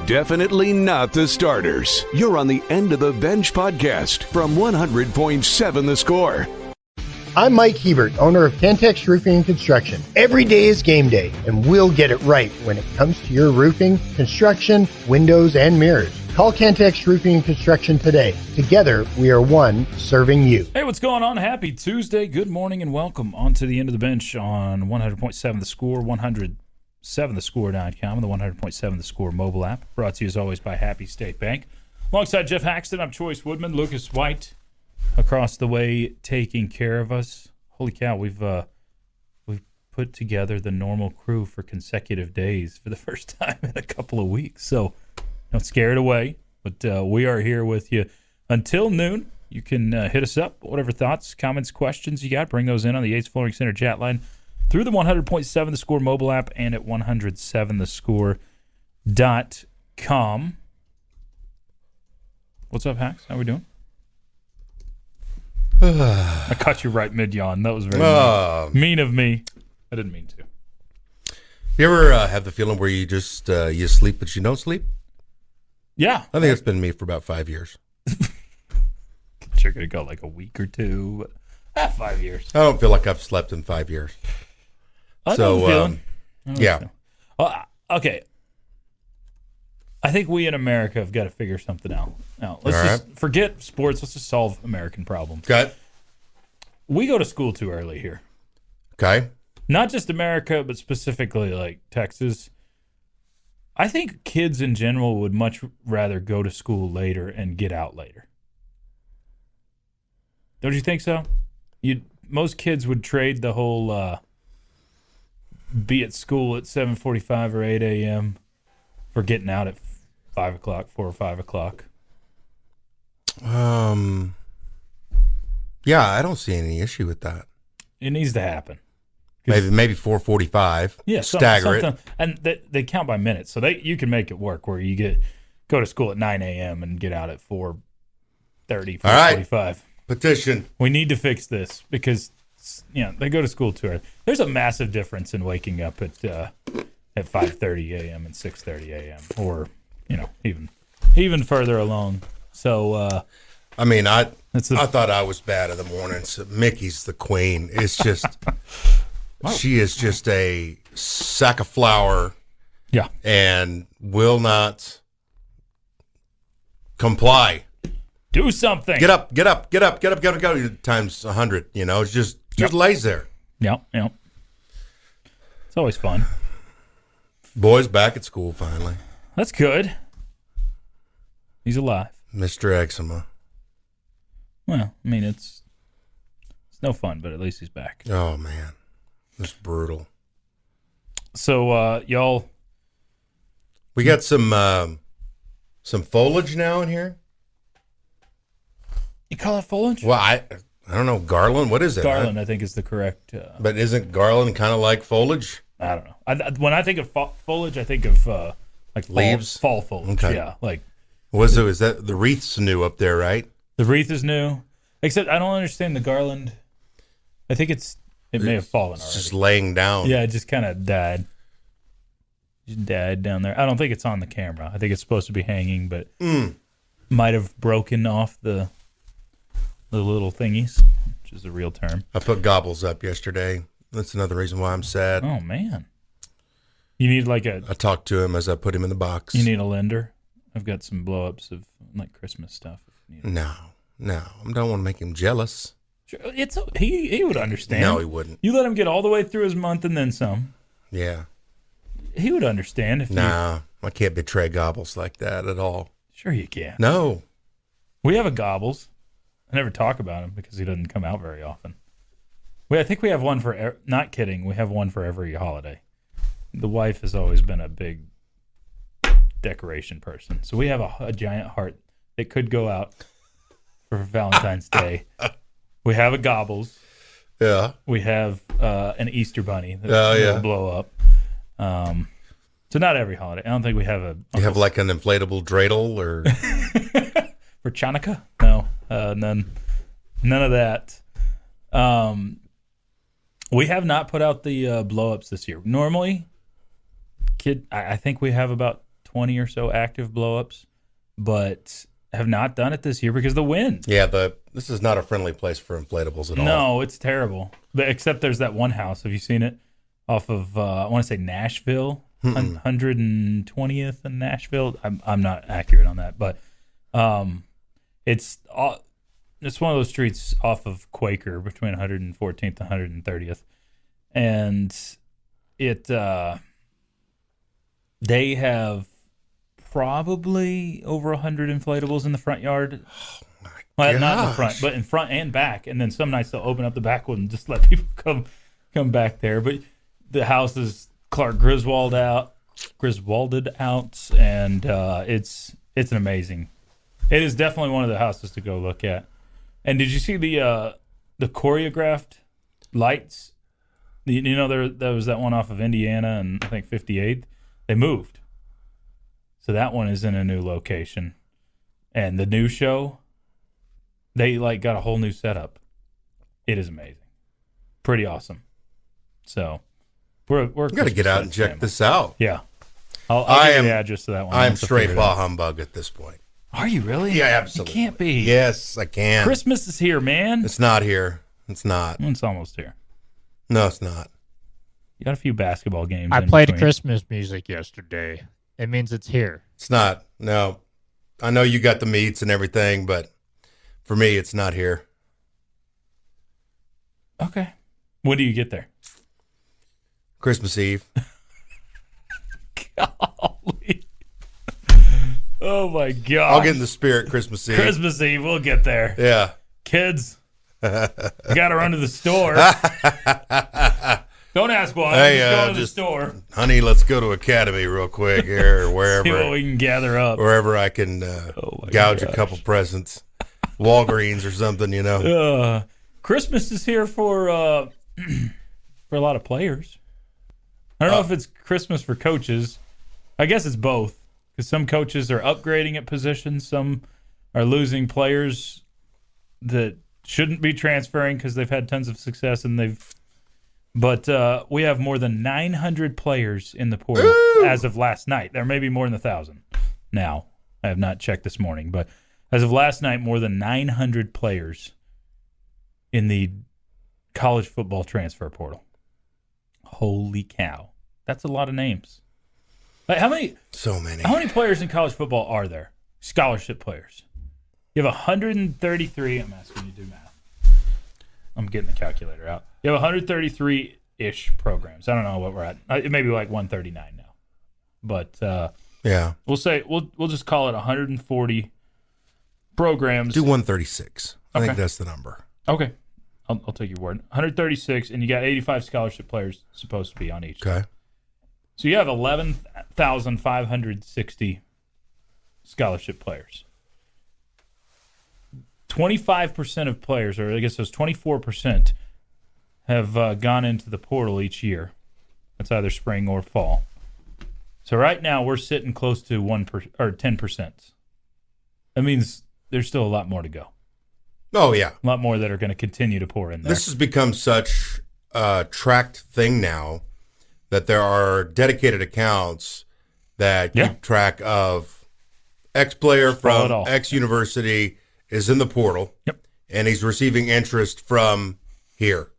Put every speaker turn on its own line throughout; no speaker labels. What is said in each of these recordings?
Definitely not the starters. You're on the End of the Bench podcast from 100.7 The Score.
I'm Mike Hebert, owner of Cantex Roofing and Construction. Every day is game day, and we'll get it right when it comes to your roofing, construction, windows, and mirrors. Call Cantex Roofing and Construction today. Together, we are one serving you.
Hey, what's going on? Happy Tuesday. Good morning and welcome onto the End of the Bench on 100.7 The Score, 107thescore.com, and the 100.7 The Score mobile app. Brought to you as always by Happy State Bank. Alongside Geoff Haxton, I'm Chois Woodman. Lucas White across the way taking care of us. Holy cow, we've put together the normal crew for consecutive days for the first time in a couple of weeks. So don't scare it away, but we are here with you until noon. You can hit us up, whatever thoughts, comments, questions you got. Bring those in on the Yates Flooring Center chat line through the 100.7 The Score mobile app and at 107thescore.com. What's up, Hax? How we doing? I caught you right mid-yawn. That was very mean of me. I didn't mean to.
You ever have the feeling where you just you sleep but you don't sleep?
Yeah.
I think it's been me for about 5 years.
You're going to go like a week or two. 5 years.
I don't feel like I've slept in 5 years. Yeah.
Okay. I think we in America have got to figure something out. Now, let's just forget sports. Let's just solve American problems.
Okay.
We go to school too early here.
Okay.
Not just America, but specifically like Texas. I think kids in general would much rather go to school later and get out later. Don't you think so? Most kids would trade the whole be at school at 7:45 or 8 a.m. for getting out at 5 o'clock, 4 or 5 o'clock.
Yeah, I don't see any issue with that.
It needs to happen.
Maybe 4:45.
Yeah,
stagger it.
And they count by minutes, so you can make it work where you go to school at 9 a.m. and get out at 4:30, 4:45. All right.
Petition.
We need to fix this because they go to school too early. There's a massive difference in waking up at 5:30 a.m. and 6:30 a.m. or even further along. So
I thought I was bad in the mornings. Mickey's the queen. It's just she is just a sack of flour.
Yeah.
And will not comply.
Do something.
Get up. Times 100, It's just lays there.
Yep. It's always fun.
Boy's back at school finally.
That's good. He's alive.
Mr. Eczema.
Well, it's no fun, but at least he's back.
Oh, man. It's brutal.
So, y'all.
We got some foliage now in here.
You call it foliage?
Well, I don't know. Garland? What is it?
Garland, I think, is the correct.
But isn't garland kind of like foliage?
I don't know. When I think of foliage, I think of like
leaves,
fall foliage.
Okay.
Yeah, like.
Is that the wreath's new up there, right?
The wreath is new, except I don't understand the garland. I think it may have fallen already.
It's just laying down.
Yeah, it just kind of died. Just died down there. I don't think it's on the camera. I think it's supposed to be hanging, but might have broken off the little thingies, which is a real term.
I put gobbles up yesterday. That's another reason why I'm sad.
Oh, man. You need I
talked to him as I put him in the box.
You need a lender? I've got some blow-ups of Christmas stuff.
No. I don't want to make him jealous.
Sure, he would understand.
No, he wouldn't.
You let him get all the way through his month and then some.
Yeah.
He would understand if
I can't betray gobbles like that at all.
Sure you can.
No.
We have a gobbles. I never talk about him because he doesn't come out very often. I think we have one for, not kidding, we have one for every holiday. The wife has always been a big decoration person. So we have a giant heart that could go out for Valentine's Day. We have a gobbles.
Yeah.
We have an Easter bunny that will blow up. So not every holiday. I don't think we have a...
You have like an inflatable dreidel or...
For Chanukah? No. None of that. We have not put out the blow-ups this year. Normally, I think we have about 20 or so active blow-ups, but have not done it this year because of the wind.
Yeah, this is not a friendly place for inflatables at all.
No, it's terrible. But except there's that one house. Have you seen it? Off of, I want to say Nashville, 120th and Nashville. I'm not accurate on that, but it's one of those streets off of Quaker between 114th and 130th. And they have probably over 100 inflatables in the front yard.
Oh my
well, not in the front, but in front and back. And then some nights they'll open up the back one and just let people come back there. But the house is Clark Griswolded out, and it's an amazing. It is definitely one of the houses to go look at. And did you see the choreographed lights? You know, there was that one off of Indiana and I think 58th. They moved. So that one is in a new location. And the new show, they got a whole new setup. It is amazing. Pretty awesome. So we're got
to get out and check this out.
Yeah. I'll give you the address to that one.
I'm straight bah humbug at this point.
Are you really?
Yeah, absolutely.
You can't be.
Yes, I can.
Christmas is here, man.
It's not here. It's not.
It's almost here.
No, it's not.
You got a few basketball games.
I played Christmas music yesterday. It means it's here.
It's not. No. I know you got the meats and everything, but for me, it's not here.
Okay. When do you get there?
Christmas Eve.
Golly. Oh, my God.
I'll get in the spirit Christmas Eve.
Christmas Eve, we'll get there.
Yeah.
Kids, we got to run to the store. Don't ask why.
Hey,
just go to the store.
Honey, let's go to Academy real quick here or wherever.
See what we can gather up.
Wherever I can gouge a couple presents. Walgreens or something, you know.
Christmas is here for a lot of players. I don't know if it's Christmas for coaches. I guess it's both, because some coaches are upgrading at positions. Some are losing players that shouldn't be transferring because they've had tons of success But we have more than 900 players in the portal as of last night. There may be more than 1,000 now. I have not checked this morning, but as of last night, more than 900 players in the college football transfer portal. Holy cow. That's a lot of names. How many?
So many.
How many players in college football are there? Scholarship players. You have 133. I'm asking you to do math. I'm getting the calculator out. You have 133-ish programs. I don't know what we're at. It may be like 139 now. But
yeah,
we'll just call it 140 programs.
Do 136. I
Okay.
think that's the number.
Okay. I'll take your word. 136, and you got 85 scholarship players supposed to be on each.
Okay.
So you have 11,560 scholarship players. 25% of players, or I guess it was 24%, have gone into the portal each year. That's either spring or fall. So right now we're sitting close to 10%. That means there's still a lot more to go.
Oh, yeah.
A lot more that are going to continue to pour in there.
This has become such a tracked thing now that there are dedicated accounts that keep track of X player from X university is in the portal, and he's receiving interest from here.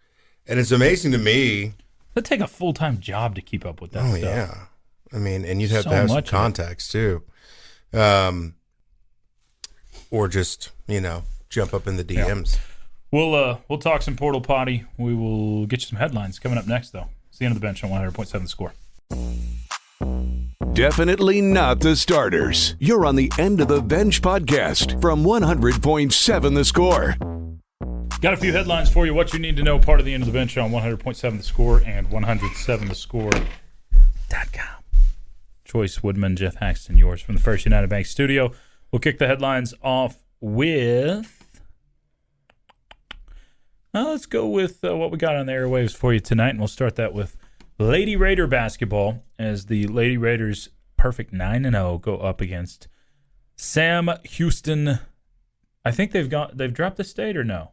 And it's amazing to me.
It'd take a full-time job to keep up with that stuff.
Yeah. I mean, and you'd have to have some contacts, too. Or just, jump up in the DMs.
Yeah. We'll talk some portal potty. We will get you some headlines coming up next, though. It's the end of the bench on 100.7 The Score.
Definitely not the starters. You're on the End of the Bench podcast from 100.7 The Score.
Got a few headlines for you. What you need to know, part of the End of the Bench on 100.7 The Score and 107thescore.com. Chois, Woodman, Geoff, Haxton, yours from the First United Bank studio. We'll kick the headlines off with... let's go with what we got on the airwaves for you tonight, and we'll start that with Lady Raider basketball as the Lady Raiders perfect 9-0 go up against Sam Houston. I think they've dropped the state or no?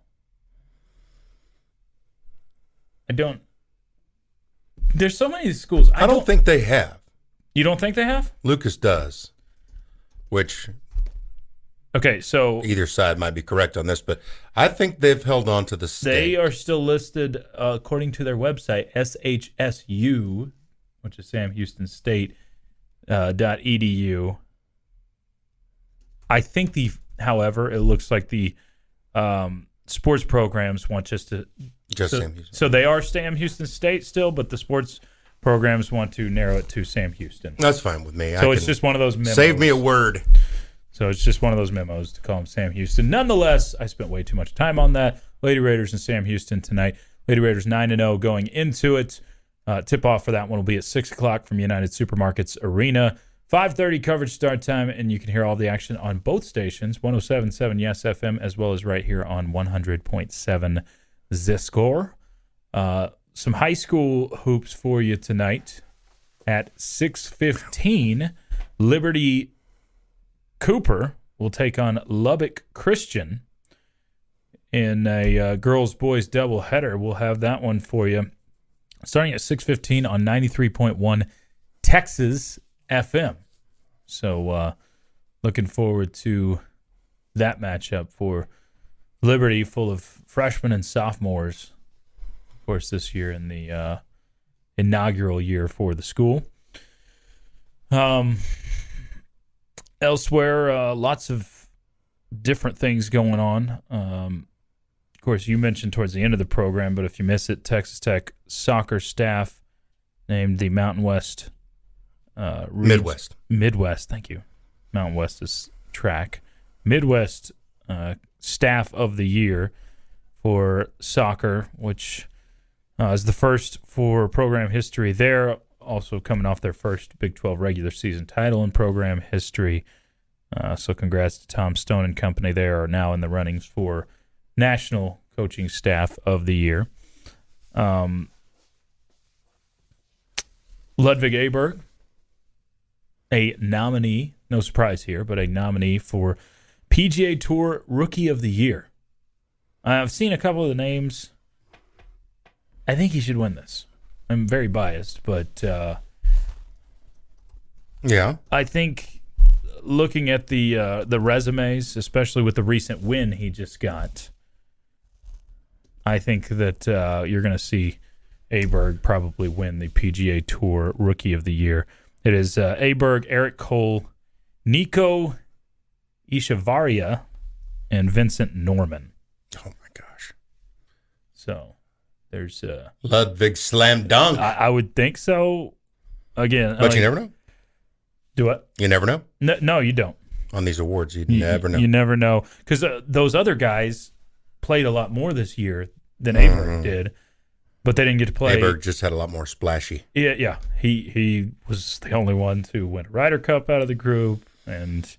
I don't. There's so many schools.
I don't think they have.
You don't think they have?
Lucas does, which
okay, so
either side might be correct on this, but I think they've held on to the state.
They are still listed, according to their website, SHSU, which is Sam Houston State, .edu. I think however, it looks like the sports programs want Sam Houston. So they are Sam Houston State still, but the sports programs want to narrow it to Sam Houston.
That's fine with me.
So it's just one of those memos.
Save me a word.
So it's just one of those memos to call him Sam Houston. Nonetheless, I spent way too much time on that. Lady Raiders and Sam Houston tonight. Lady Raiders 9-0 going into it. Tip-off for that one will be at 6 o'clock from United Supermarkets Arena. 5:30 coverage start time, and you can hear all the action on both stations, 107.7 Yes FM, as well as right here on 100.7 The Score. Some high school hoops for you tonight at 6:15. Liberty Cooper will take on Lubbock Christian in a girls-boys doubleheader. We'll have that one for you starting at 6:15 on 93.1 Texas FM. So looking forward to that matchup for Liberty, full of freshmen and sophomores, of course, this year in the inaugural year for the school. Elsewhere, lots of different things going on. Of course, you mentioned towards the end of the program, but if you miss it, Texas Tech soccer staff named the Mountain West Midwest, thank you. Mountain West is track. Midwest Staff of the Year for soccer, which is the first for program history there. Also coming off their first Big 12 regular season title in program history. So congrats to Tom Stone and company. They are now in the runnings for National Coaching Staff of the Year. Ludwig Aberg, a nominee, no surprise here, but a nominee for PGA Tour Rookie of the Year. I've seen a couple of the names. I think he should win this. I'm very biased, but
yeah,
I think looking at the resumes, especially with the recent win he just got, I think that you're going to see Aberg probably win the PGA Tour Rookie of the Year. It is Aberg, Eric Cole, Nico Ishavaria, and Vincent Norman.
Oh, my gosh.
So there's
Ludwig slam dunk.
I would think so. Again,
but you never know.
Do what?
You never know.
No, you don't.
On these awards, you never know.
You never know, because those other guys played a lot more this year than Aberg did, but they didn't get to play.
Aberg just had a lot more splashy.
Yeah. He was the only one to win a Ryder Cup out of the group, and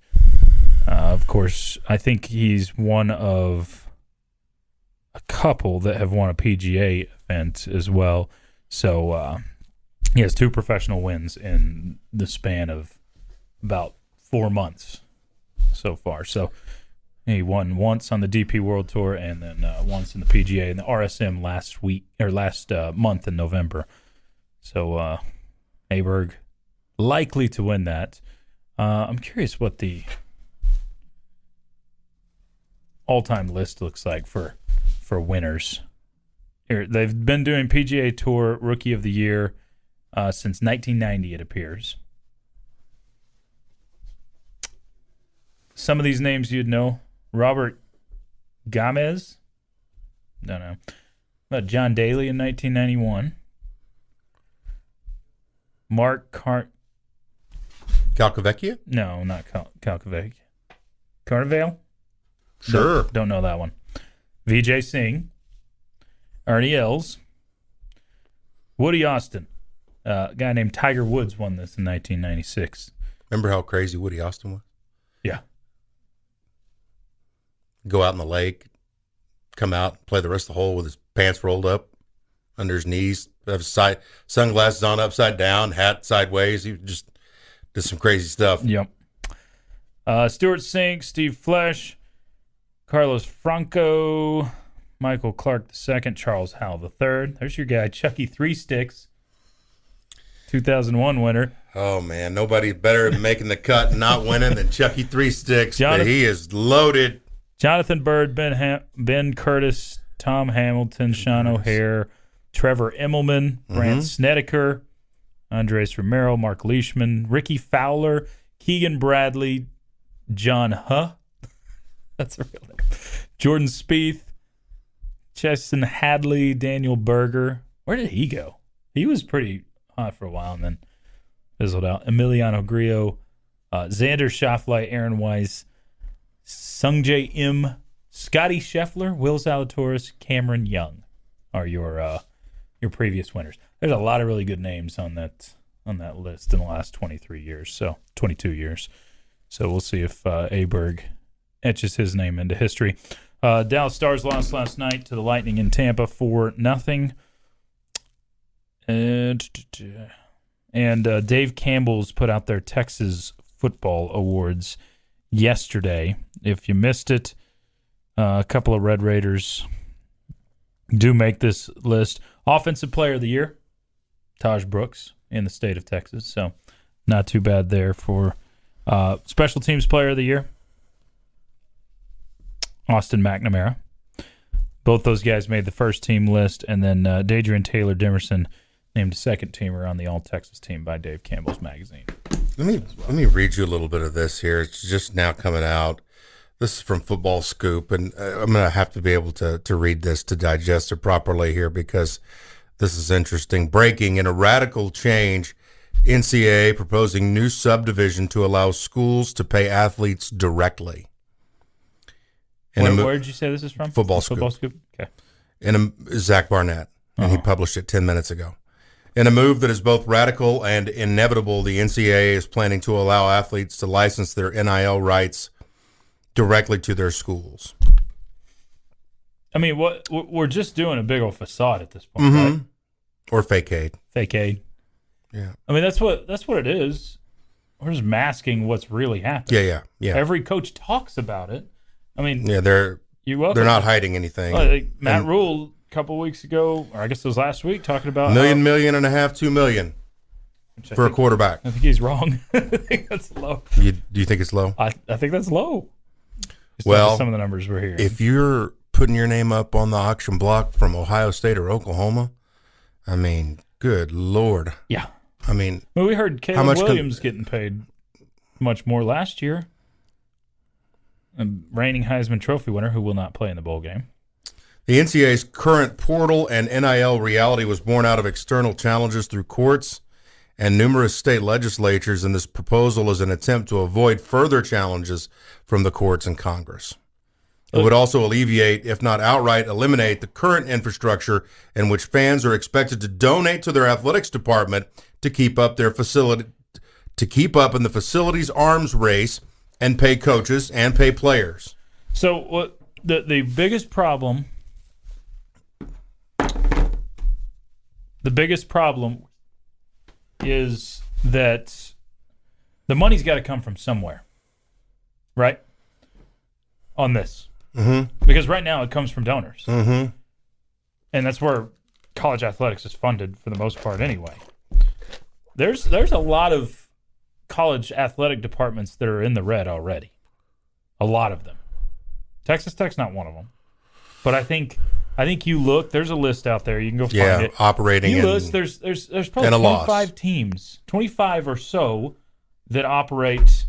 of course, I think he's one of a couple that have won a PGA event as well. So he has 2 professional wins in the span of about 4 months so far. So he won once on the DP World Tour and then once in the PGA and the RSM last month in November. So Aberg likely to win that. I'm curious what the all-time list looks like for winners. Here, they've been doing PGA Tour Rookie of the Year since 1990, it appears. Some of these names you'd know. Robert Gomez. Don't know. About John Daly in 1991. Mark
Calcavecchia?
No, not Calcavecchia. Carnivale?
Sure.
Don't know that one. Vijay Singh. Ernie Els. Woody Austin. A guy named Tiger Woods won this in 1996.
Remember how crazy Woody Austin was?
Yeah.
Go out in the lake, come out, play the rest of the hole with his pants rolled up under his knees, have his sunglasses on upside down, hat sideways. He just did some crazy stuff.
Yep. Stuart Sink, Steve Flesh, Carlos Franco, Michael Clark II, Charles Howell III. There's your guy, Chucky Three Sticks, 2001 winner.
Oh, man, nobody better at making the cut and not winning than Chucky Three Sticks. But he is loaded.
Jonathan Bird, Ben Curtis, Tom Hamilton, Sean O'Hare, Trevor Immelman, Brant Snedeker, Andres Romero, Mark Leishman, Ricky Fowler, Keegan Bradley, John that's a real name, Jordan Spieth, Cheston Hadley, Daniel Berger. Where did he go? He was pretty hot for a while and then fizzled out. Emiliano Grillo, Xander Schauffele, Aaron Weiss, Sungjae Im, Scotty Scheffler, Will Zalatoris, Cameron Young are your previous winners. There's a lot of really good names on that list in the last 22 years. So we'll see if Aberg etches his name into history. Dallas Stars lost last night to the Lightning in Tampa 4-0. And Dave Campbell's put out their Texas Football Awards yesterday. If you missed it, a couple of Red Raiders do make this list. Offensive Player of the Year, Tahj Brooks in the state of Texas. So not too bad there for Special Teams Player of the Year, Austin McNamara. Both those guys made the first team list, and then Dadrian Taylor Demerson named a second teamer on the All-Texas team by Dave Campbell's magazine.
Let me read you a little bit of this here. It's just now coming out. This is from Football Scoop, and I'm going to have to be able to read this to digest it properly here because this is interesting. Breaking in a radical change, NCAA proposing new subdivision to allow schools to pay athletes directly.
Where did you say this is from?
Football Scoop.
Football Scoop. Okay.
Zach Barnett, and he published it 10 minutes ago. In a move that is both radical and inevitable, the NCAA is planning to allow athletes to license their NIL rights directly to their schools.
I mean, we're just doing a big old facade at this point, right?
Or fake aid.
Fake aid.
Yeah.
I mean, that's what it is. We're just masking what's really happening.
Yeah.
Every coach talks about it. I mean,
they're not hiding anything.
Like Matt Rule a couple weeks ago, or I guess it was last week, talking about
million and a half, $2 million for a quarterback.
I think he's wrong. I think that's low.
Do you think it's low?
I think that's low.
Well,
some of the numbers we're hearing.
If you're putting your name up on the auction block from Ohio State or Oklahoma, I mean, good Lord.
Yeah.
I mean,
we heard Caleb Williams getting paid much more last year. A reigning Heisman Trophy winner who will not play in the bowl game.
The NCAA's current portal and NIL reality was born out of external challenges through courts and numerous state legislatures, and this proposal is an attempt to avoid further challenges from the courts and Congress. It would also alleviate, if not outright eliminate, the current infrastructure in which fans are expected to donate to their athletics department to keep up in the facility's arms race and pay coaches and pay players.
So what the biggest problem is that the money's got to come from somewhere, right? On this. Mm-hmm. Because right now it comes from donors.
Mm-hmm.
And that's where college athletics is funded for the most part anyway. There's a lot of college athletic departments that are in the red already. A lot of them. Texas Tech's not one of them. But I think you look, there's a list out there. You can go find it.
Operating
there's probably 25 teams, 25 or so that operate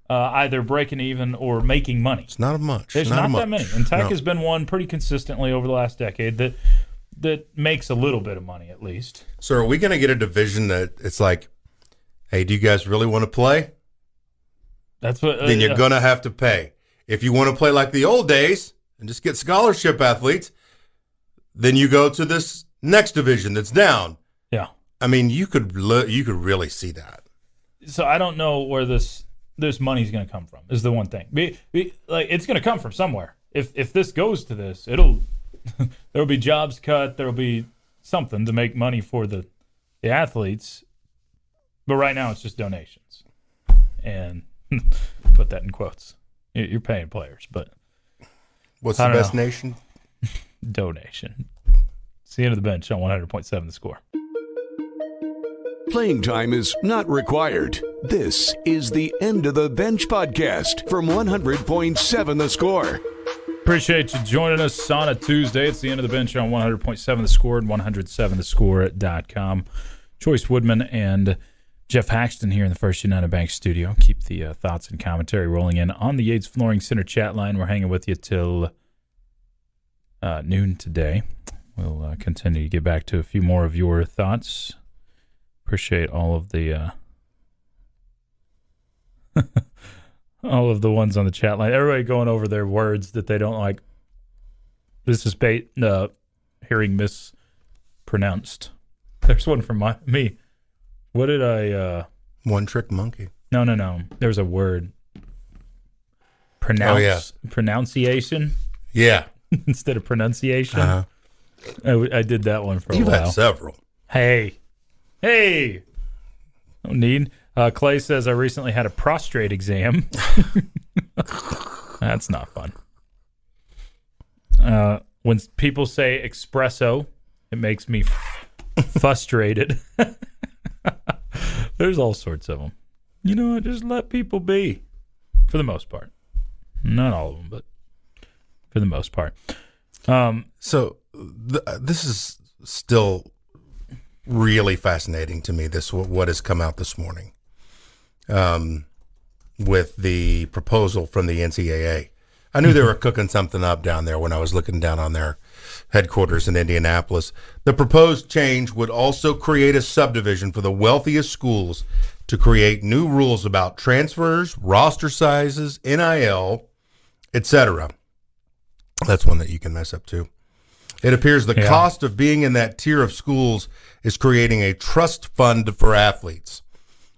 either breaking even or making money.
It's not much.
There's not that many. And Tech has been one pretty consistently over the last decade that makes a little bit of money at least.
So are we going to get a division that it's like, hey, do you guys really want to play?
That's what.
Then you're going to have to pay. If you want to play like the old days and just get scholarship athletes, then you go to this next division that's down.
Yeah.
I mean, you could really see that.
So I don't know where this money's going to come from. Is the one thing. It's going to come from somewhere. If this goes to this, there'll be jobs cut. There'll be something to make money for the athletes. But right now it's just donations, and put that in quotes. You're paying players, but
what's the best nation?
Donation. It's the end of the bench on 100.7 The Score.
Playing time is not required. This is the End of the Bench podcast from 100.7 The Score.
Appreciate you joining us on a Tuesday. It's the End of the Bench on 100.7 The Score and 107thescore.com. Chois, Woodman, and Geoff Haxton here in the First United Bank studio. Keep the thoughts and commentary rolling in on the Yates Flooring Center chat line. We're hanging with you till noon today. We'll continue to get back to a few more of your thoughts. Appreciate all of the all of the ones on the chat line. Everybody going over their words that they don't like. This is hearing mispronounced. There's one from me. What did I...
One trick monkey.
No. There's a word. Pronunciation?
Yeah.
Instead of pronunciation.
Uh-huh.
I did that one for a
You've
while.
had several.
Hey. No need. Clay says, I recently had a prostrate exam. That's not fun. When people say espresso, it makes me frustrated. There's all sorts of them. You know what? Just let people be. For the most part. Not all of them, but for the most part.
This is still really fascinating to me, what has come out this morning with the proposal from the NCAA. I knew they were cooking something up down there when I was looking down on their headquarters in Indianapolis. The proposed change would also create a subdivision for the wealthiest schools to create new rules about transfers, roster sizes, NIL, etc. That's one that you can mess up too. It appears the cost of being in that tier of schools is creating a trust fund for athletes.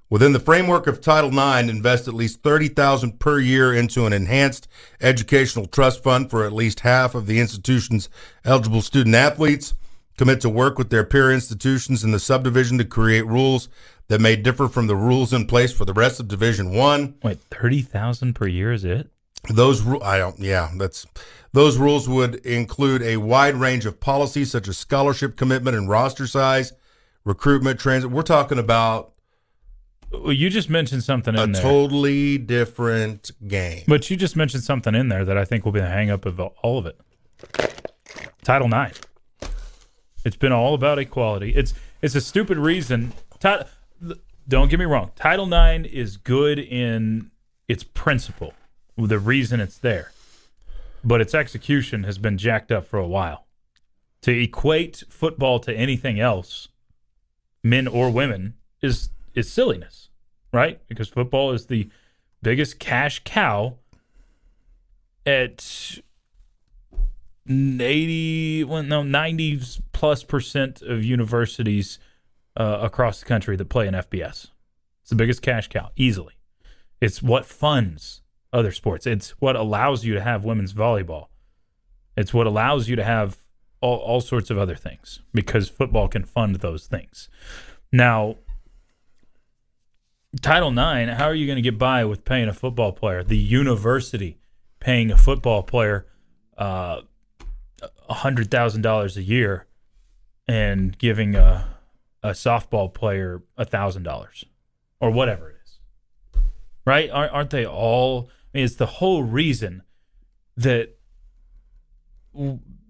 Within the framework of Title IX, invest at least $30,000 per year into an enhanced educational trust fund for at least half of the institution's eligible student athletes. Commit to work with their peer institutions in the subdivision to create rules that may differ from the rules in place for the rest of Division I.
Wait, $30,000 per year is it?
Those rules would include a wide range of policies such as scholarship commitment and roster size, recruitment, transit. We're talking about
well, you just mentioned something in there.
A totally different game.
But you just mentioned something in there that I think will be the hang-up of all of it. Title IX. It's been all about equality. It's a stupid reason. Don't get me wrong. Title IX is good in its principle, the reason it's there. But its execution has been jacked up for a while. To equate football to anything else, men or women, is silliness, right? Because football is the biggest cash cow at 90+% of universities across the country that play in FBS. It's the biggest cash cow, easily. It's what funds other sports. It's what allows you to have women's volleyball. It's what allows you to have all sorts of other things because football can fund those things. Now, Title IX, how are you going to get by with paying a football player? The university paying a football player $100,000 a year and giving a softball player $1,000 or whatever it is. Right? Aren't they all? I mean, it's the whole reason that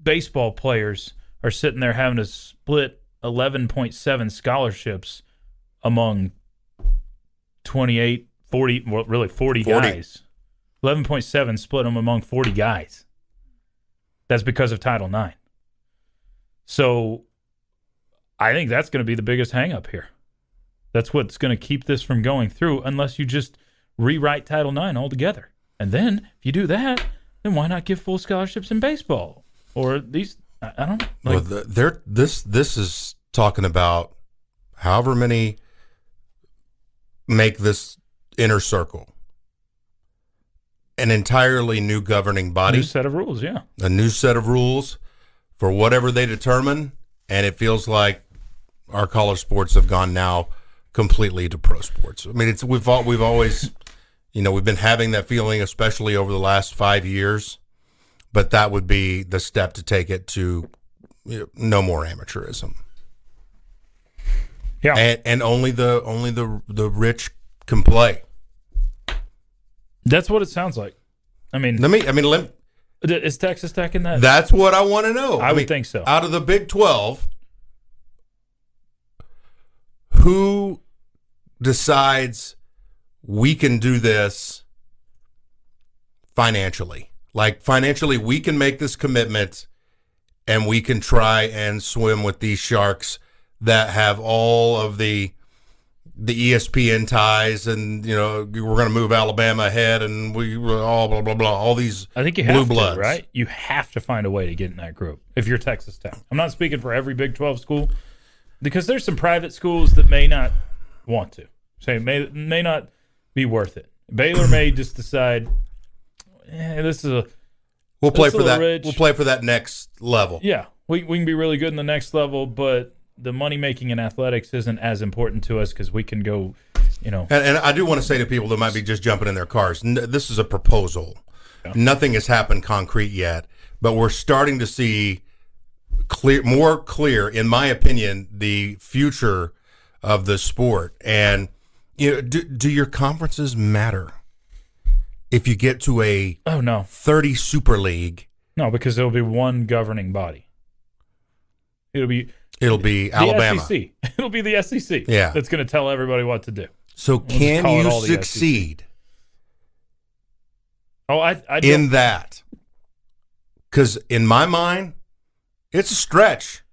baseball players are sitting there having to split 11.7 scholarships among 28, 40, well, really 40 guys. 11.7 split them among 40 guys. That's because of Title IX. So I think that's going to be the biggest hang-up here. That's what's going to keep this from going through unless you just rewrite Title IX altogether. And then, if you do that, then why not give full scholarships in baseball? Or these, I don't know.
Well, this is talking about however many make this inner circle an entirely new governing body.
New set of rules, yeah.
A new set of rules for whatever they determine, and it feels like our college sports have gone now completely to pro sports. I mean, we've always, we've been having that feeling, especially over the last 5 years, but that would be the step to take it to no more amateurism.
Yeah,
and only the rich can play.
That's what it sounds like. I mean, is Texas Tech in that?
That's what I want to know.
I would think so.
Out of the Big 12, who decides we can do this financially? Like, financially, we can make this commitment and we can try and swim with these sharks that have all of the ESPN ties, and we're going to move Alabama ahead, and we all blah blah blah. All these
I think you
blue
have
bloods,
to, right? You have to find a way to get in that group if you're Texas Tech. I'm not speaking for every Big 12 school, because there's some private schools that may not want to. Say may not be worth it. Baylor may just decide, this is a
we'll play for that.
Rich.
We'll play for that next level.
Yeah, we can be really good in the next level, but the money making in athletics isn't as important to us because we can go, And
I do want to say to people that might be just jumping in their cars, this is a proposal. Yeah. Nothing has happened concrete yet, but we're starting to see more clear, in my opinion, the future of the sport. And do your conferences matter if you get to a 30 Super League?
No, because there'll be one governing body. It'll be
Alabama.
SEC. It'll be the SEC.
Yeah.
That's going to tell everybody what to do.
So can you succeed in that? Because in my mind, it's a stretch.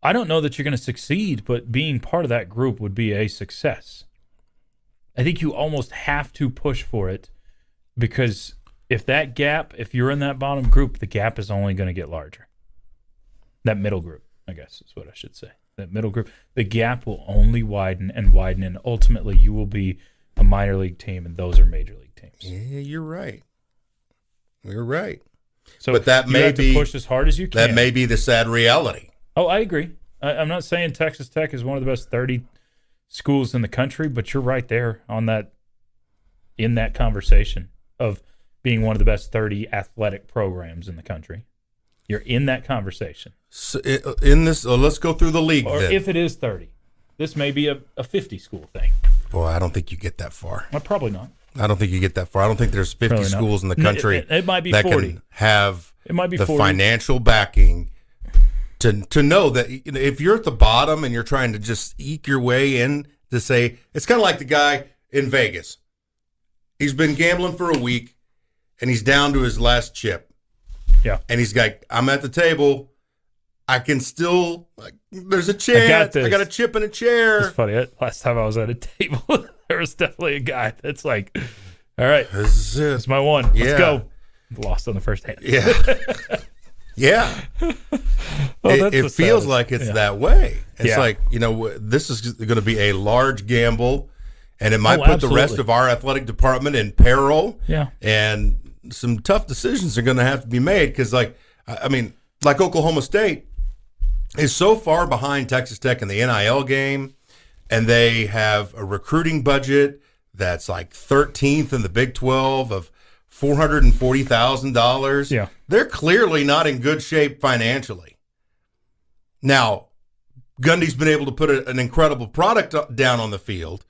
I don't know that you're going to succeed, but being part of that group would be a success. I think you almost have to push for it, because if you're in that bottom group, the gap is only going to get larger. That middle group, I guess is what I should say. That middle group, the gap will only widen, and ultimately you will be a minor league team, and those are major league teams.
Yeah, you're right. You're right.
So
but that
you
may
have
be
to push as hard as you can.
That may be the sad reality.
Oh, I agree. I'm not saying Texas Tech is one of the best 30 schools in the country, but you're right there in that conversation of being one of the best 30 athletic programs in the country. You're in that conversation.
So in this, let's go through the league.
Or
then.
If it is 30, this may be a 50 school thing.
Boy, I don't think you get that far.
Well, probably not.
I don't think you get that far. I don't think there's 50 schools in the country
it might be
that
40.
can have
it might be
the
40.
financial backing to know that if you're at the bottom and you're trying to just eke your way in, to say, it's kind of like the guy in Vegas. He's been gambling for a week and he's down to his last chip.
Yeah.
And he's like, I'm at the table. I can still, there's a chance. I got a chip in a chair.
It's funny. Last time I was at a table, there was definitely a guy that's like, all right,
this is it.
It's my one. Let's go. Lost on the first hand.
Yeah. Yeah. It feels like it's that way. It's like, this is going to be a large gamble, and it might put the rest of our athletic department in peril.
Yeah.
And some tough decisions are going to have to be made because, like Oklahoma State is so far behind Texas Tech in the NIL game, and they have a recruiting budget that's like 13th in the Big 12 of $440,000.
Yeah.
They're clearly not in good shape financially. Now, Gundy's been able to put an incredible product down on the field,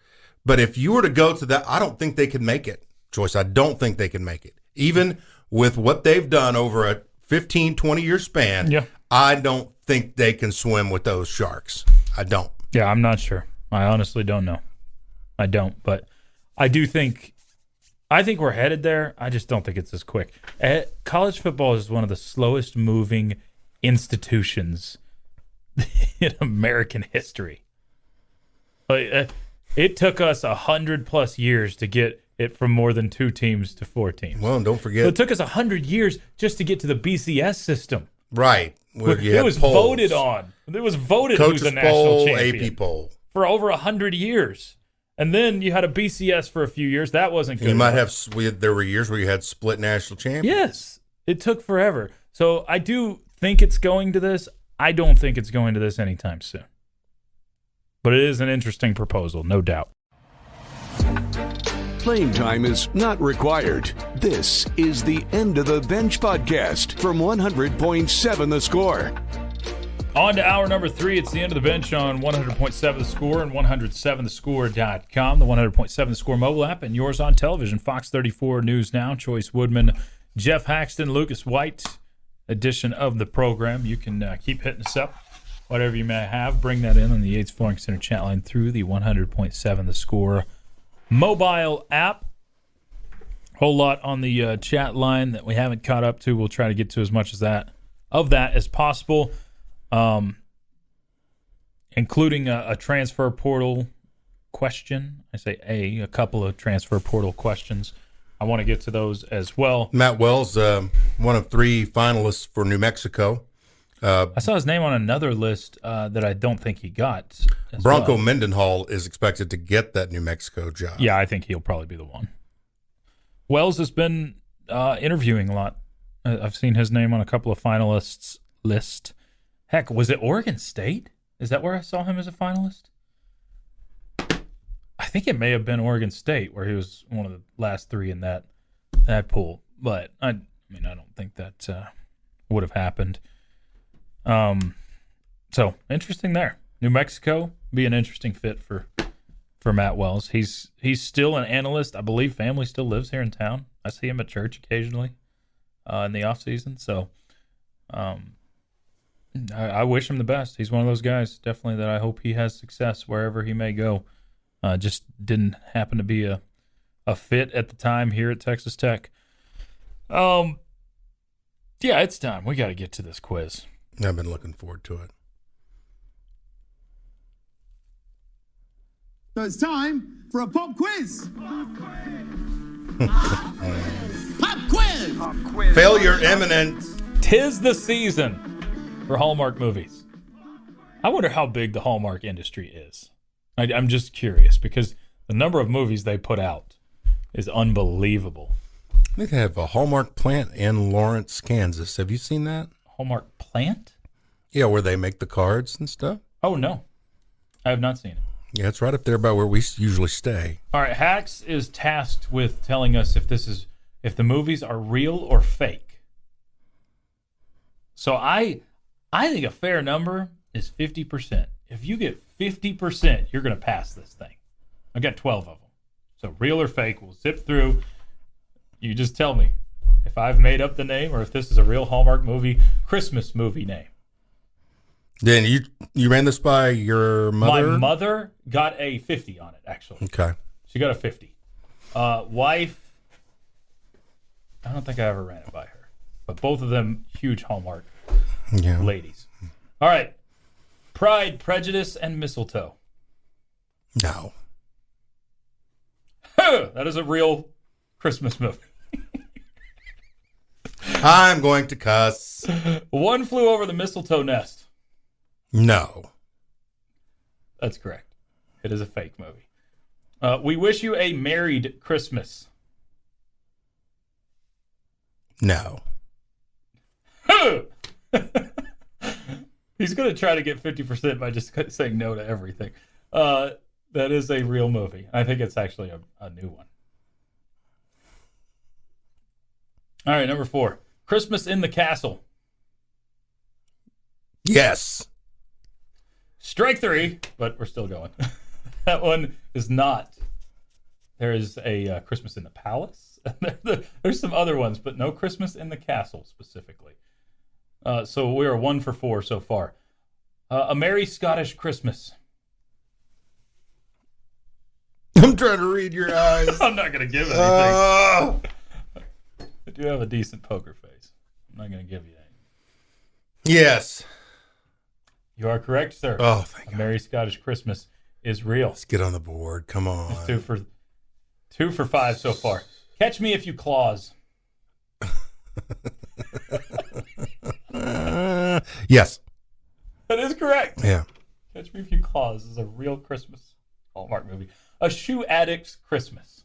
but if you were to go to that, I don't think they could make it. Choice, I don't think they can make it. Even with what they've done over a 15, 20-year span, I don't think they can swim with those sharks. I don't.
Yeah, I'm not sure. I honestly don't know. I don't, but I think we're headed there. I just don't think it's as quick. College football is one of the slowest moving institutions in American history. It took us 100+ years to get it from more than 2 teams to 4 teams.
Well, and don't forget,
it took us 100 years just to get to the BCS system.
Right.
It was voted on. It was voted
Coaches
who's the national
poll,
champion.
AP poll.
For over 100 years. And then you had a BCS for a few years. That wasn't good.
You might have. There were years where you had split national champions.
Yes, it took forever. So I do think it's going to this. I don't think it's going to this anytime soon. But it is an interesting proposal, no doubt.
Playing time is not required. This is the End of the Bench podcast from 100.7 The Score.
On to hour number 3. It's the end of the bench on 100.7 The Score and 107thescore.com, the 100.7 The Score mobile app, and yours on television. Fox 34 News Now, Chois, Woodman, Geoff, Haxton, Lucas White edition of the program. You can keep hitting us up, whatever you may have. Bring that in on the Yates Flooring Center chat line through the 100.7 The Score mobile app. Whole lot on the chat line that we haven't caught up to. We'll try to get to as much of that as possible. Including a transfer portal question. I say a couple of transfer portal questions. I want to get to those as well.
Matt Wells, one of 3 finalists for New Mexico.
I saw his name on another list that I don't think he got.
Bronco Mendenhall is expected to get that New Mexico job.
Yeah, I think he'll probably be the one. Wells has been interviewing a lot. I've seen his name on a couple of finalists list. Heck, was it Oregon State? Is that where I saw him as a finalist? I think it may have been Oregon State, where he was one of the last 3 in that pool. But I don't think that would have happened. So interesting there. New Mexico be an interesting fit for Matt Wells. He's still an analyst. I believe family still lives here in town. I see him at church occasionally in the off season. So. I wish him the best. He's one of those guys, definitely, that I hope he has success wherever he may go. Just didn't happen to be a fit at the time here at Texas Tech. Yeah, it's time. We got to get to this quiz.
I've been looking forward to it.
So it's time for a pop quiz. Pop quiz.
Failure imminent.
'Tis the season for Hallmark movies. I wonder how big the Hallmark industry is. I'm just curious because the number of movies they put out is unbelievable.
They have a Hallmark plant in Lawrence, Kansas. Have you seen that?
Hallmark plant?
Yeah, where they make the cards and stuff.
Oh, no. I have not seen it.
Yeah, it's right up there by where we usually stay.
All right, Hax is tasked with telling us if the movies are real or fake. So I think a fair number is 50%. If you get 50%, you're going to pass this thing. I've got 12 of them. So real or fake, we'll zip through. You just tell me if I've made up the name or if this is a real Hallmark movie, Christmas movie name.
Then you ran this by your mother?
My mother got a 50 on it, actually.
Okay.
She got a 50. Wife, I don't think I ever ran it by her. But both of them, huge Hallmark ladies. All right. Pride, Prejudice, and Mistletoe.
No.
That is a real Christmas movie.
I'm going to cuss.
One Flew Over the Mistletoe Nest.
No.
That's correct. It is a fake movie. We Wish You a Merried Christmas.
No.
He's going to try to get 50% by just saying no to everything. That is a real movie. I think it's actually a new one. All right, number 4. Christmas in the Castle.
Yes.
Strike 3, but we're still going. That one is not. There is a Christmas in the Palace. There's some other ones, but no Christmas in the Castle specifically. So we are 1 for 4 so far. A Merry Scottish Christmas.
I'm trying to read your eyes.
I'm not going to give anything. I do have a decent poker face. I'm not going to give you anything.
Yes.
You are correct, sir.
Oh, thank God.
A Merry Scottish Christmas is real.
Let's get on the board. Come on.
2 for 5 so far. Catch Me If You Claus.
Yes.
That is correct.
Yeah.
Catch Me If You Claus is a real Christmas Hallmark movie. A Shoe Addict's Christmas.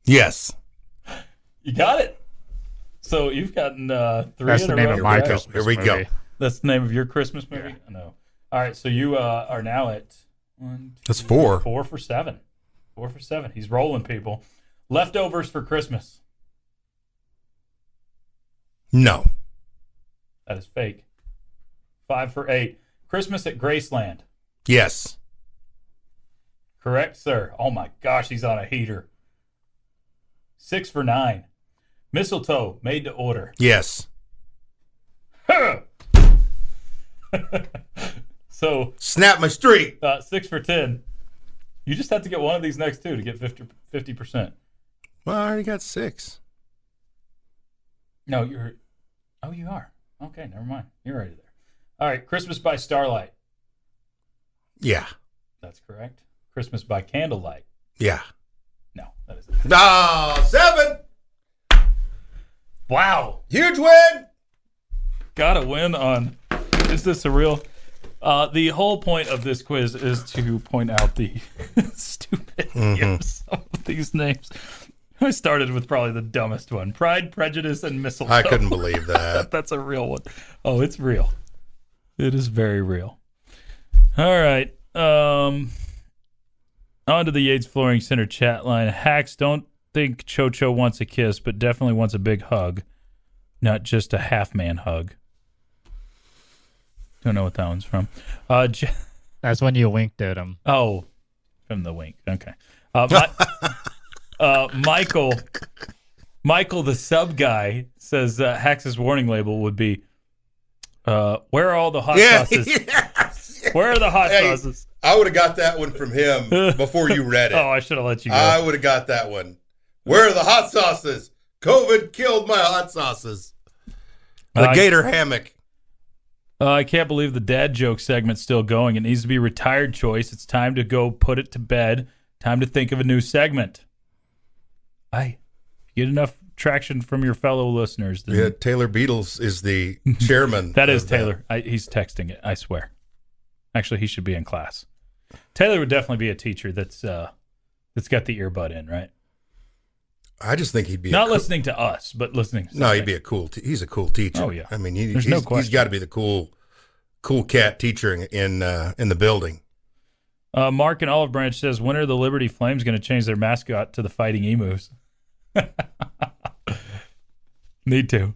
Yes.
You got it. So you've gotten 3
That's
in
the
a
name
row.
of my
Right?
Christmas
Here we
movie.
go.
That's the name of your Christmas movie?
Yeah.
No. All right, so you are now at 1, 2,
That's 4.
4 for 7. 4 for 7. He's rolling, people. Leftovers for Christmas.
No.
That is fake. 5 for 8. Christmas at Graceland.
Yes.
Correct, sir. Oh my gosh, he's on a heater. 6 for 9. Mistletoe, made to order.
Yes.
So
snap my streak.
6 for 10. You just have to get one of these next two to get 50%.
Well, I already got 6.
No, you are. Okay, never mind. You're already there. All right, Christmas by Starlight.
Yeah.
That's correct. Christmas by Candlelight.
Yeah.
No, that isn't.
7.
Wow.
Huge win.
Got a win on. Is this a real? The whole point of this quiz is to point out the stupidity of these names. I started with probably the dumbest one. Pride, Prejudice, and Mistletoe.
I couldn't believe that.
That's a real one. Oh, it's real. It is very real. All right. On to the Yates Flooring Center chat line. Hacks, don't think Cho wants a kiss, but definitely wants a big hug. Not just a half-man hug. Don't know what that one's from.
That's when you winked at him.
Oh, from the wink. Okay. Michael, the sub guy, says Hax's warning label would be, where are all the hot sauces? Yes. Where are the hot sauces?
I would have got that one from him before you read it.
Oh, I should have let you go.
I would have got that one. Where are the hot sauces? COVID killed my hot sauces. The gator hammock.
I can't believe the dad joke segment's still going. It needs to be retired, Choice. It's time to go put it to bed. Time to think of a new segment. Get enough traction from your fellow listeners.
Yeah, Taylor Beatles is the chairman.
That is Taylor. He's texting it, I swear. Actually, he should be in class. Taylor would definitely be a teacher that's got the earbud in, right?
I just think he'd be
not listening to us, but listening to
No, he'd be he's a cool teacher.
Oh, yeah.
I mean,
There's no question.
He's got to be the cool cat teacher in the building.
Mark in Olive Branch says, when are the Liberty Flames going to change their mascot to the Fighting Emus? Need to.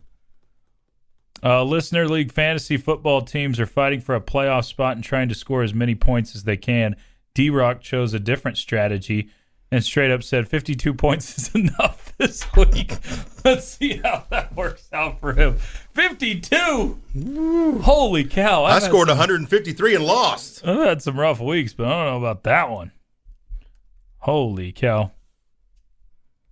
Listener League fantasy football teams are fighting for a playoff spot and trying to score as many points as they can. D-Rock chose a different strategy and straight up said 52 points is enough this week. Let's see how that works out for him. 52! Woo. Holy cow.
I scored 153 and lost.
I've had some rough weeks, but I don't know about that one. Holy cow.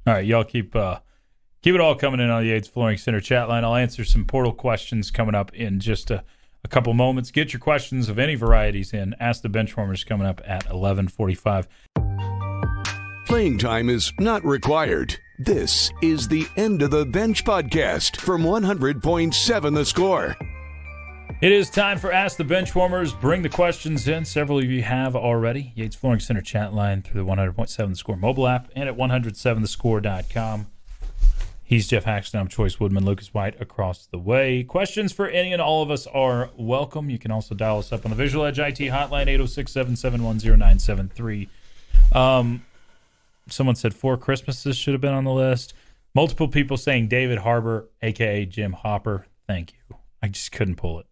All right, y'all keep it all coming in on the Yates Flooring Center chat line. I'll answer some portal questions coming up in just a couple moments. Get your questions of any varieties in. Ask the Benchwarmers coming up at 11:45.
Playing time is not required. This is the End of the Bench podcast from 100.7 The Score.
It is time for Ask the Benchwarmers. Bring the questions in. Several of you have already. Yates Flooring Center chat line through the 100.7 The Score mobile app and at 107thescore.com. He's Geoff Haxton. I'm Chois Woodman. Lucas White across the way. Questions for any and all of us are welcome. You can also dial us up on the Visual Edge IT hotline, 806-771-0973. Someone said 4 Christmases should have been on the list. Multiple people saying David Harbour, a.k.a. Jim Hopper. Thank you. I just couldn't pull it.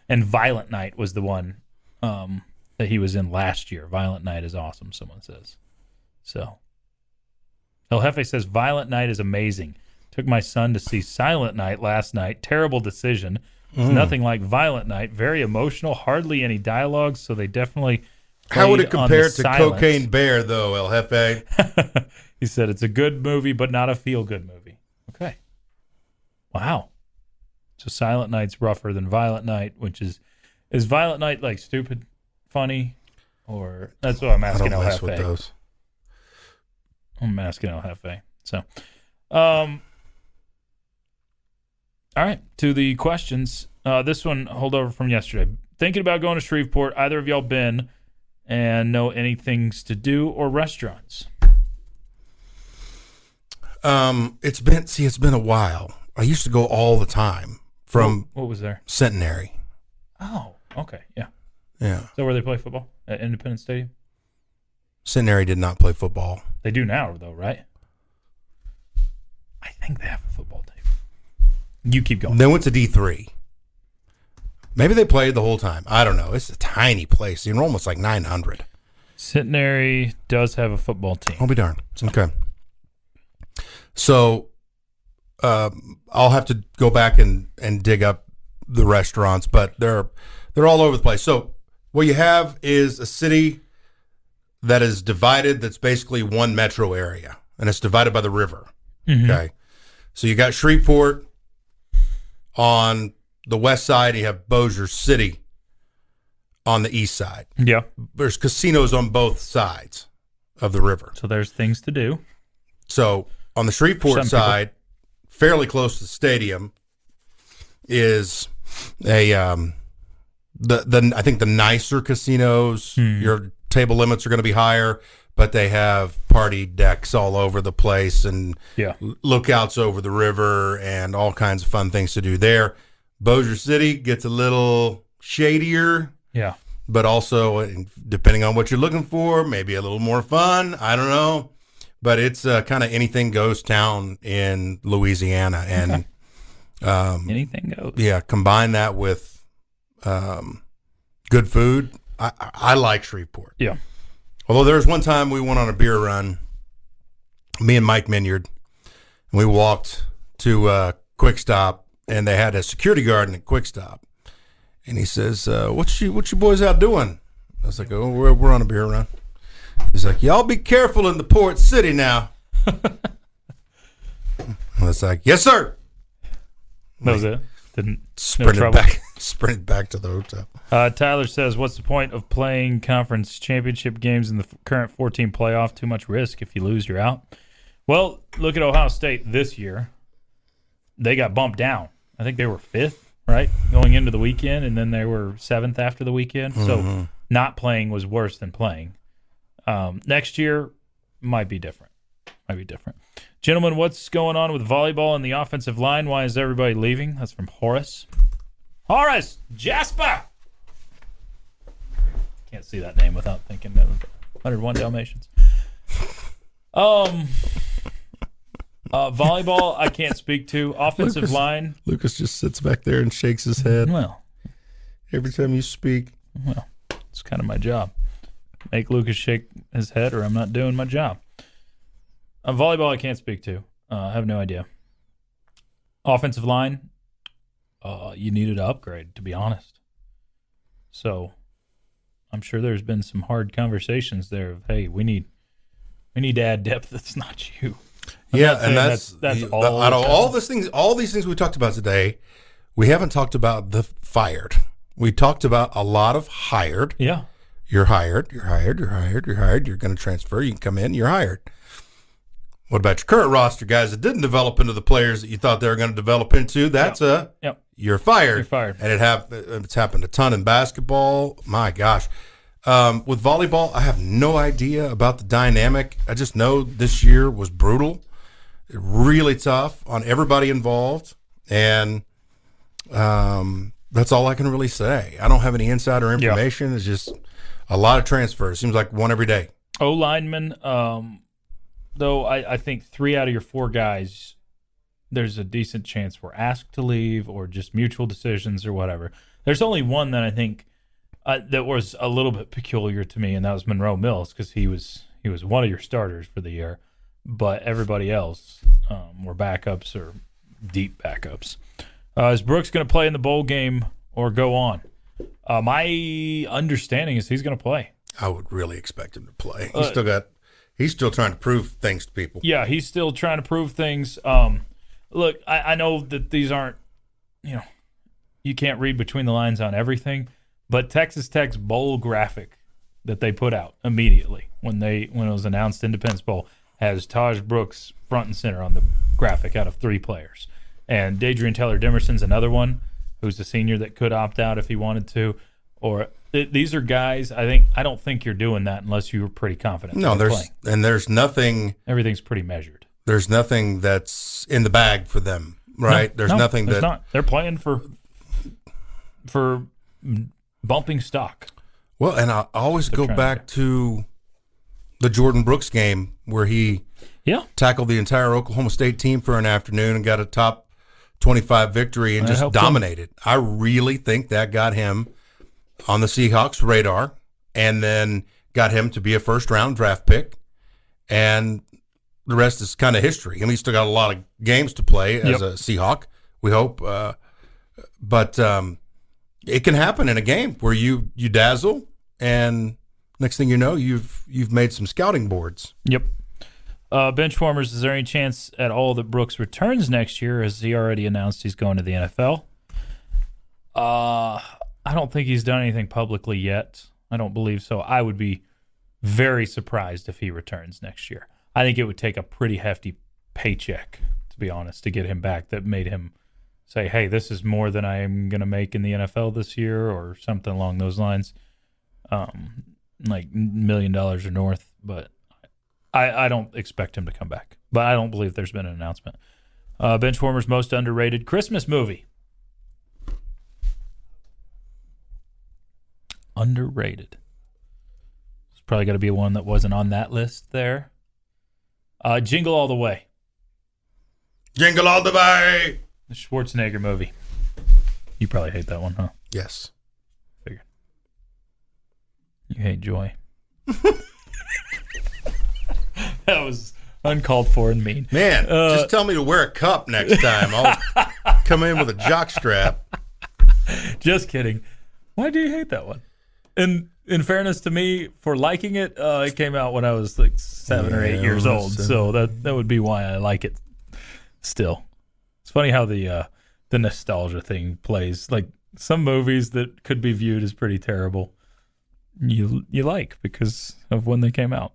And Violent Night was the one that he was in last year. Violent Night is awesome, someone says. So, El Jefe says, Violent Night is amazing. Took my son to see Silent Night last night. Terrible decision. It's nothing like Violent Night. Very emotional. Hardly any dialogue, so they definitely...
How would it compare to Cocaine Bear, though, El Jefe?
He said it's a good movie, but not a feel-good movie. Okay. Wow. So Silent Night's rougher than Violent Night, which is Violent Night like stupid, funny, or that's what I'm asking El Jefe. I don't mess with those. I'm asking El Jefe. So, all right, to the questions. This one, holdover from yesterday. Thinking about going to Shreveport. Either of y'all been and know any things to do or restaurants?
It's been a while. I used to go all the time from
what was there?
Centenary.
Oh, okay, yeah.
Yeah.
Is that where they play football? At Independence Stadium?
Centenary did not play football.
They do now, though, right? I think they have a football team. You keep going.
Then went to D3. Maybe they played the whole time. I don't know. It's a tiny place. The enrollment's like 900.
Centenary does have a football team.
I'll be darned. Okay. So I'll have to go back and dig up the restaurants, but they're all over the place. So what you have is a city that is divided, that's basically one metro area, and it's divided by the river. Mm-hmm. Okay. So you got Shreveport on the west side, you have Bossier City on the east side.
Yeah.
There's casinos on both sides of the river.
So there's things to do.
So on the Shreveport side, fairly close to the stadium, is a I think the nicer casinos. Your table limits are going to be higher, but they have party decks all over the place and lookouts over the river and all kinds of fun things to do there. Bossier City gets a little shadier.
Yeah.
But also, depending on what you're looking for, maybe a little more fun. I don't know. But it's kind of anything goes town in Louisiana. And
anything goes.
Yeah, combine that with good food. I like Shreveport.
Yeah.
Although there was one time we went on a beer run, me and Mike Minyard, and we walked to Quick Stop, and they had a security guard in Quick Stop. And he says, what you boys out doing? I was like, oh, we're on a beer run. He's like, y'all be careful in the port city now. I was like, yes, sir.
That was it. Didn't
sprinted back to the hotel.
Tyler says, what's the point of playing conference championship games in the current 14 playoff? Too much risk. If you lose, you're out. Well, look at Ohio State this year. They got bumped down. I think they were 5th, right, going into the weekend, and then they were 7th after the weekend. Mm-hmm. So not playing was worse than playing. Next year might be different. Gentlemen, what's going on with volleyball and the offensive line? Why is everybody leaving? That's from Horace. Horace Jasper! Can't see that name without thinking of 101 Dalmatians. Volleyball, I can't speak to. Offensive line.
Lucas just sits back there and shakes his head.
Well,
every time you speak.
Well, it's kind of my job. Make Lucas shake his head, or I'm not doing my job. Volleyball, I can't speak to. I have no idea. Offensive line, you needed to upgrade, to be honest. So, I'm sure there's been some hard conversations there of, hey, we need to add depth. That's not you.
And that's all. Out of all these things we talked about today, we haven't talked about the fired. We talked about a lot of hired.
Yeah.
You're hired. You're going to transfer. You can come in. You're hired. What about your current roster guys that didn't develop into the players that you thought they were going to develop into? That's you're fired.
You're fired.
And it's happened a ton in basketball. My gosh. With volleyball, I have no idea about the dynamic. I just know this year was brutal, really tough on everybody involved, and that's all I can really say. I don't have any insider information. It's just a lot of transfers. Seems like one every day.
O-lineman, though I think 3 out of your 4 guys, there's a decent chance were asked to leave or just mutual decisions or whatever. There's only one that I think that was a little bit peculiar to me, and that was Monroe Mills, because he was one of your starters for the year, but everybody else were backups or deep backups. Is Brooks going to play in the bowl game or go on? My understanding is he's going to play.
I would really expect him to play. He's still trying to prove things to people.
Yeah, he's still trying to prove things. Look, I know that these aren't, you can't read between the lines on everything, but Texas Tech's bowl graphic that they put out immediately when it was announced Independence Bowl has Tahj Brooks front and center on the graphic out of 3 players. And Dadrian Taylor-Demerson's another one who's a senior that could opt out if he wanted to. Or these are guys, I don't think you're doing that unless you were pretty confident.
No, there's nothing.
Everything's pretty measured.
There's nothing that's in the bag for them, right? There's nothing
that. Not. They're playing for bumping stock.
Well, and I always go back to the Jordan Brooks game where he tackled the entire Oklahoma State team for an afternoon and got a top 25 victory and just dominated. I really think that got him on the Seahawks radar and then got him to be a first-round draft pick. And the rest is kind of history. I mean, he's still got a lot of games to play as a Seahawk, we hope. But it can happen in a game where you dazzle, and next thing you know, you've made some scouting boards.
Yep. Benchwarmers, is there any chance at all that Brooks returns next year, as he already announced he's going to the NFL? I don't think he's done anything publicly yet. I don't believe so. I would be very surprised if he returns next year. I think it would take a pretty hefty paycheck, to be honest, to get him back that made him say, hey, this is more than I am going to make in the NFL this year, or something along those lines, like $1 million or north. But I don't expect him to come back. But I don't believe there's been an announcement. Benchwarmers' most underrated Christmas movie. Underrated. It's probably got to be one that wasn't on that list there. Jingle All the Way.
Jingle all the way.
The Schwarzenegger movie. You probably hate that one, huh?
Yes.
Figured. You hate Joy. That was uncalled for and mean.
Man, just tell me to wear a cup next time. I'll come in with a jock strap.
Just kidding. Why do you hate that one? In fairness to me, for liking it, it came out when I was like 7 or 8 years old, so that would be why I like it still. It's funny how the nostalgia thing plays. Like, some movies that could be viewed as pretty terrible, you like because of when they came out.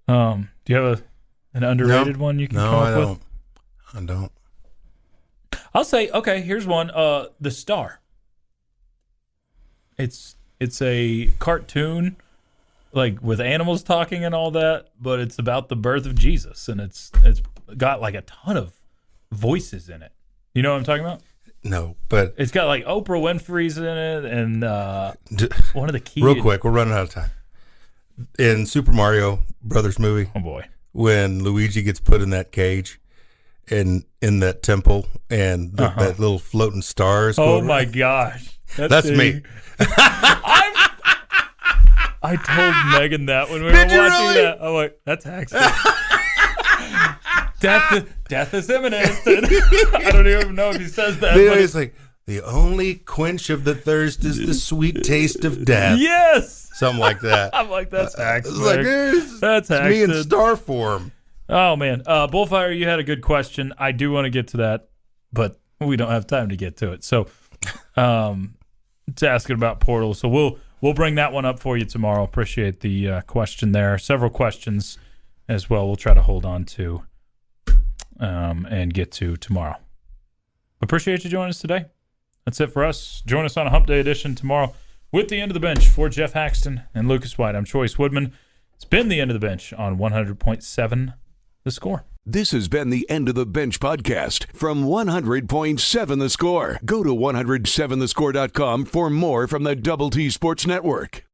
Do you have an underrated one you can come up with?
I don't.
I'll say, okay, here's one. The Star. It's a cartoon, like with animals talking and all that, but it's about the birth of Jesus, and it's got like a ton of voices in it. You know what I'm talking about?
No, but
it's got like Oprah Winfrey's in it, and one of the key.
Real quick, we're running out of time. In Super Mario Brothers movie,
oh boy,
when Luigi gets put in that cage and in that temple, and that little floating stars.
Oh my gosh,
that's me.
I told Megan that when we were watching that. I'm like, that's Haxton. Death is imminent. I don't even know if he says that.
It's like, the only quench of the thirst is the sweet taste of death.
Yes.
Something like that.
I'm like, that's Haxton.
It's like, that's Haxton. Me in star form.
Oh, man. Bullfire, you had a good question. I do want to get to that, but we don't have time to get to it. So, it's asking about Portal. So we'll bring that one up for you tomorrow. Appreciate the question there. Several questions as well. We'll try to hold on to and get to tomorrow. Appreciate you joining us today. That's it for us. Join us on a Hump Day edition tomorrow with the End of the Bench for Geoff Haxton and Lucas White. I'm Chois Woodman. It's been the End of the Bench on 100.7 The Score.
This has been the End of the Bench podcast from 100.7 The Score. Go to 107thescore.com for more from the Double T Sports Network.